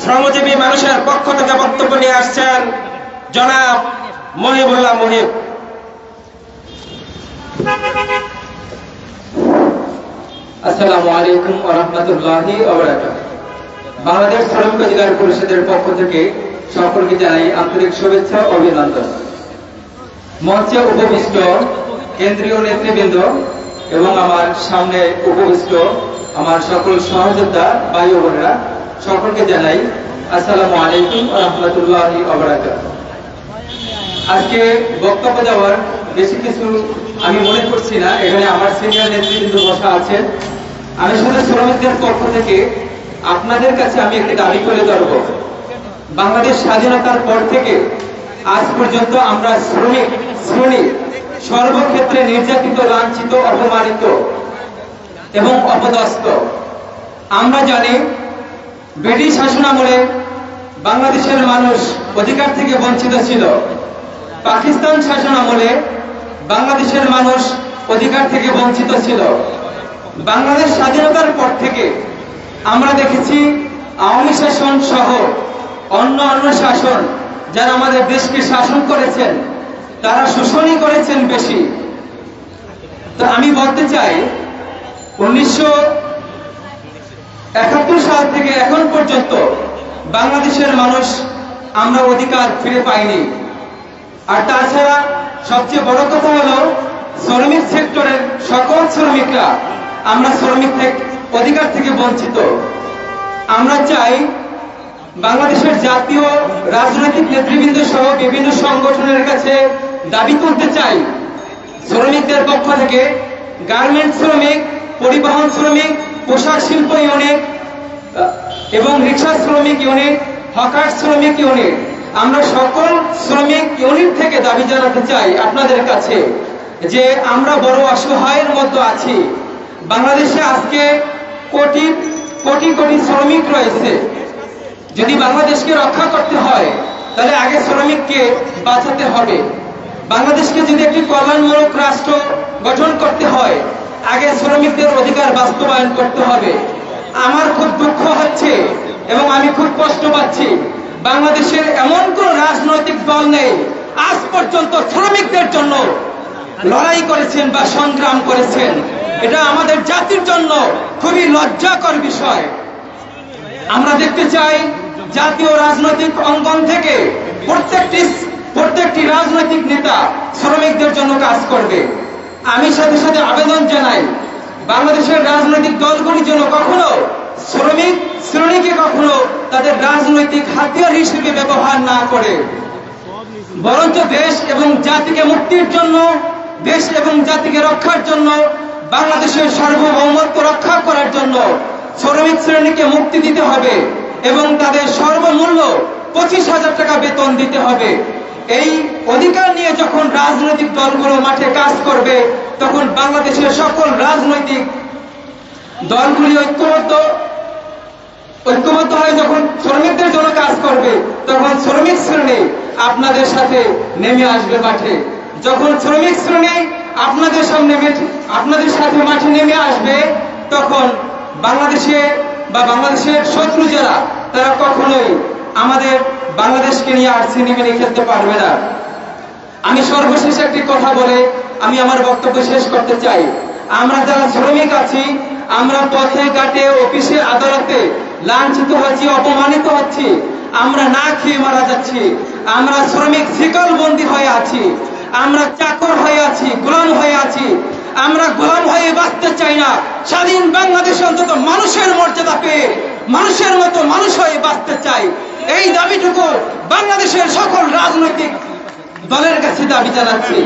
শ্রমজীবী মানুষের পক্ষ থেকে বক্তব্য নিয়ে আসছেন জনাব মহিবুল্লাহ মুহিব। আসসালামু আলাইকুম ওয়া রাহমাতুল্লাহি ওয়া বারাকাতুহু। বাংলাদেশ শ্রমিক অধিকার পরিষদের পক্ষ থেকে সকলকে জানাই আন্তরিক শুভেচ্ছা ও অভিনন্দন। মঞ্চে উপবিষ্ট কেন্দ্রীয় নেতৃবৃন্দ এবং আমার সামনে উপবিষ্ট আমার সকল সহযোদ্ধা ভাই ও বোনেরা, সকলকে জানাই আসসালামু আলাইকুম ওয়া রাহমাতুল্লাহি ওয়া বারাকাতুহু। আজকে বক্তব্য দেওয়ার বেশি কিছু আমি মনে করছি না, এখানে আমার সিনিয়র নেতৃবৃন্দ বসা আছেন। আমি শুধু শ্রমিকদের পক্ষ থেকে আপনাদের কাছে আমি একটি দাবি করে ধরব। বাংলাদেশ স্বাধীনতার পর থেকে আজ পর্যন্ত আমরা শ্রমিক সর্বক্ষেত্রে নির্যাতিত, লাঞ্ছিত, অপমানিত এবং অপদস্থ। আমরা জানি ব্রিটিশ শাসনামলে বাংলাদেশের মানুষ অধিকার থেকে বঞ্চিত ছিল। পাকিস্তান শাসনামলে বাংলাদেশের মানুষ অধিকার থেকে বঞ্চিত ছিল। বাংলাদেশ স্বাধীনতার পর থেকে আমরা দেখেছি আওয়ামী শাসন সহ অন্য শাসন যারা আমাদের দেশকে শাসন করেছেন তারা শোষণই করেছেন বেশি। তো আমি বলতে চাই 1971 সাল থেকে এখন পর্যন্ত বাংলাদেশের মানুষ আমরা অধিকার ফিরে পাইনি। আর তাছাড়া সবচেয়ে বড় কথা হলো শ্রমিক সেক্টরের সকল শ্রমিকরা আমরা শ্রমিক অধিকার থেকে বঞ্চিত। আমরা চাই বাংলাদেশের জাতীয় রাজনৈতিক নেতৃবৃন্দ সহ বিভিন্ন সংগঠনের কাছে দাবি তুলতে চাই, শ্রমিকদের পক্ষ থেকে গার্মেন্টস শ্রমিক, পরিবহন শ্রমিক, পোশাক শিল্প ইউনিট এবং রিক্সা শ্রমিক ইউনিট, হকার শ্রমিক ইউনিট, আমরা সকল শ্রমিক ইউনিট থেকে দাবি জানাতে চাই আপনাদের কাছে যে আমরা বড় অসহায়ের মতো আছি। বাংলাদেশে আজকে কোটি কোটি কোটি শ্রমিক রয়েছে। যদি বাংলাদেশকে রক্ষা করতে হয় তাহলে আগে শ্রমিককে বাঁচাতে হবে। বাংলাদেশকে যদি একটি কল্যাণমূলক রাষ্ট্র গঠন করতে হয় আগে শ্রমিকদের অধিকার বাস্তবায়ন করতে হবে। আমার খুব দুঃখ হচ্ছে এবং আমি খুব কষ্ট পাচ্ছি, বাংলাদেশের এমন কোন রাজনৈতিক দল নেই আজ পর্যন্ত শ্রমিকদের জন্য লড়াই করেছেন বা সংগ্রাম করেছেন। এটা আমাদের জাতির জন্য খুবই লজ্জাকর বিষয়। আমরা দেখতে চাই জাতীয় রাজনৈতিক অঙ্গন থেকে প্রত্যেকটি রাজনৈতিক নেতা শ্রমিকদের জন্য কাজ করবে। আমি সাথে সাথে আবেদন জানাই বাংলাদেশের রাজনৈতিক দলগুলি যেন কখনো শ্রমিক শ্রেণীকে কখনো তাদের রাজনৈতিক হাতিয়ার হিসেবে ব্যবহার না করে, বরঞ্চ দেশ এবং জাতিকে মুক্তির জন্য, দেশ এবং জাতিকে রক্ষার জন্য, বাংলাদেশের সার্বভৌমত্ব রক্ষা করার জন্য শ্রমিক শ্রেণীকে মুক্তি দিতে হবে এবং তাদের সর্বমূল্য 25,000 টাকা বেতন দিতে হবে। এই অধিকার নিয়ে যখন রাজনৈতিক দলগুলো মাঠে কাজ করবে তখন বাংলাদেশের সকল রাজনৈতিক দলগুলি ঐক্যবদ্ধ হয়ে যখন শ্রমিকদের জন্য কাজ করবে তখন শ্রমিক শ্রেণী আপনাদের সাথে নেমে আসবে মাঠে। যখন শ্রমিক শ্রেণী আপনাদের সাথে মাঠে নেমে আসবে তখন বাংলাদেশের শত্রু যারা তারা কখনোই আমাদের বাংলাদেশকে নিয়ে আর ছিনিমিনি খেলতে পারবে না। আমি সর্বশেষ একটি কথা বলে আমি আমার বক্তব্য শেষ করতে চাই। আমরা যারা শ্রমিক আছি আমরা পথে ঘাটে অফিসে আদালতে লাঞ্ছিত হচ্ছি, অপমানিত হচ্ছি, আমরা না খেয়ে মারা যাচ্ছি, আমরা শ্রমিক শিকলবন্দী হয়ে আছি, আমরা চাকর হয়ে আছি, গোলাম হয়ে আছি। আমরা গোলাম হয়ে বাঁচতে চাই না, স্বাধীন বাংলাদেশে অন্তত মানুষের মর্যাদা পেয়ে মানুষের মতো মানুষ হয়ে বাঁচতে চাই। এই দাবিটুকু বাংলাদেশের সকল রাজনৈতিক দলের কাছে দাবি জানাচ্ছি।